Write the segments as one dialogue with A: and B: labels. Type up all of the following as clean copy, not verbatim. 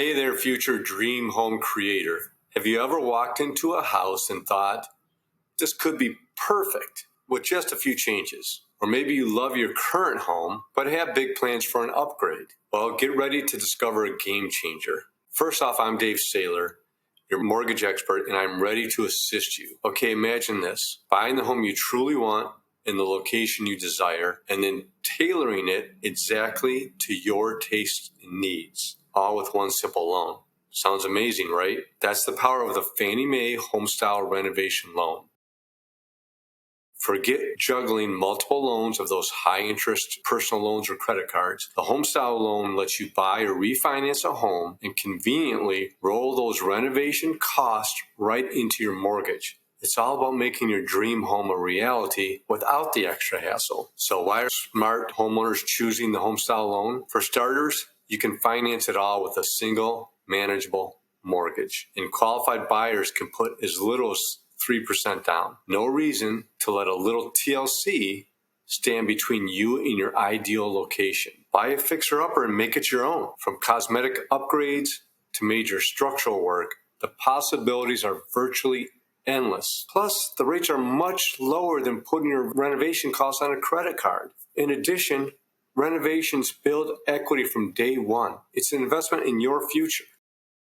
A: Hey there, future dream home creator. Have you ever walked into a house and thought, this could be perfect with just a few changes? Or maybe you love your current home, but have big plans for an upgrade. Well, get ready to discover a game changer. First off, I'm Dave Saylor, your mortgage expert, and I'm ready to assist you. Okay, imagine this. Buying the home you truly want in the location you desire, and then tailoring it exactly to your taste and needs, all with one simple loan. Sounds amazing, right? That's the power of the Fannie Mae Homestyle Renovation Loan. Forget juggling multiple loans of those high-interest personal loans or credit cards. The Homestyle Loan lets you buy or refinance a home and conveniently roll those renovation costs right into your mortgage. It's all about making your dream home a reality without the extra hassle. So why are smart homeowners choosing the Homestyle Loan? For starters, you can finance it all with a single manageable mortgage. And qualified buyers can put as little as 3% down. No reason to let a little TLC stand between you and your ideal location. Buy a fixer-upper and make it your own. From cosmetic upgrades to major structural work, the possibilities are virtually endless. Plus, the rates are much lower than putting your renovation costs on a credit card. In addition, renovations build equity from day one. It's an investment in your future.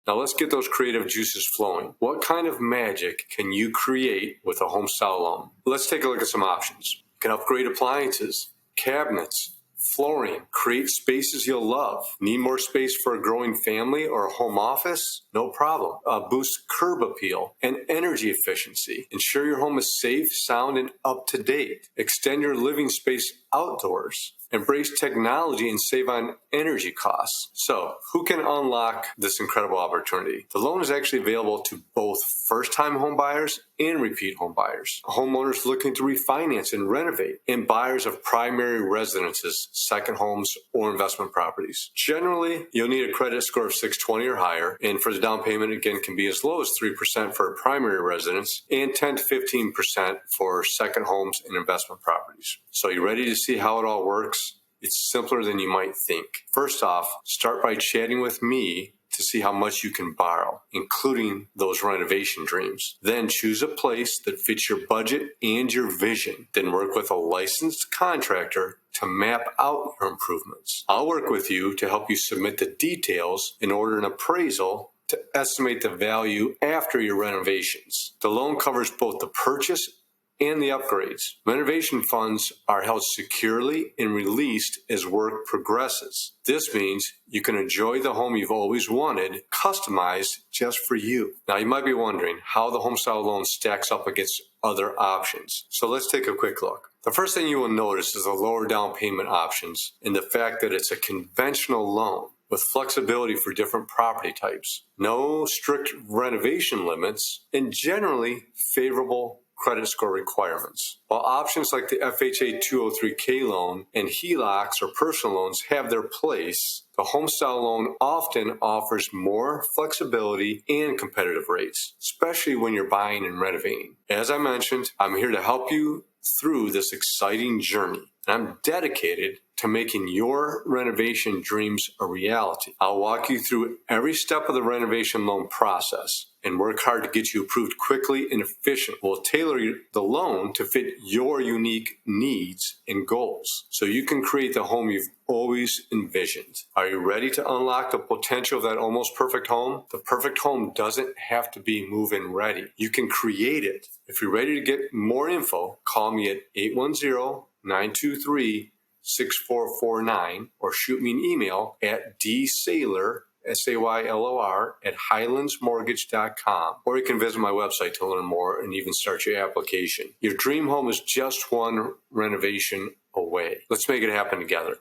A: Now let's get those creative juices flowing. What kind of magic can you create with a Homestyle Loan? Let's take a look at some options. You can upgrade appliances, cabinets, flooring, create spaces you'll love. Need more space for a growing family or a home office? No problem. Boost curb appeal and energy efficiency. Ensure your home is safe, sound, and up to date. Extend your living space outdoors. Embrace technology and save on energy costs. So, who can unlock this incredible opportunity? The loan is actually available to both first-time home buyers and repeat home buyers, homeowners looking to refinance and renovate, and buyers of primary residences, second homes, or investment properties. Generally, you'll need a credit score of 620 or higher, and for the down payment, again, can be as low as 3% for a primary residence and 10 to 15% for second homes and investment properties. So, you ready to see how it all works? It's simpler than you might think. First off, start by chatting with me to see how much you can borrow, including those renovation dreams. Then choose a place that fits your budget and your vision. Then work with a licensed contractor to map out your improvements. I'll work with you to help you submit the details and order an appraisal to estimate the value after your renovations. The loan covers both the purchase and the upgrades. Renovation funds are held securely and released as work progresses. This means you can enjoy the home you've always wanted, customized just for you. Now, you might be wondering how the Homestyle Loan stacks up against other options. So let's take a quick look. The first thing you will notice is the lower down payment options and the fact that it's a conventional loan with flexibility for different property types, no strict renovation limits, and generally favorable credit score requirements. While options like the FHA 203K loan and HELOCs or personal loans have their place, the Homestyle Loan often offers more flexibility and competitive rates, especially when you're buying and renovating. As I mentioned, I'm here to help you through this exciting journey. I'm dedicated to making your renovation dreams a reality. I'll walk you through every step of the renovation loan process and work hard to get you approved quickly and efficiently. We'll tailor the loan to fit your unique needs and goals so you can create the home you've always envisioned. Are you ready to unlock the potential of that almost perfect home? The perfect home doesn't have to be move-in ready. You can create it. If you're ready to get more info, call me at 810-923-6449 or shoot me an email at dsaylor, Saylor, at highlandsmortgage.com. Or you can visit my website to learn more and even start your application. Your dream home is just one renovation away. Let's make it happen together.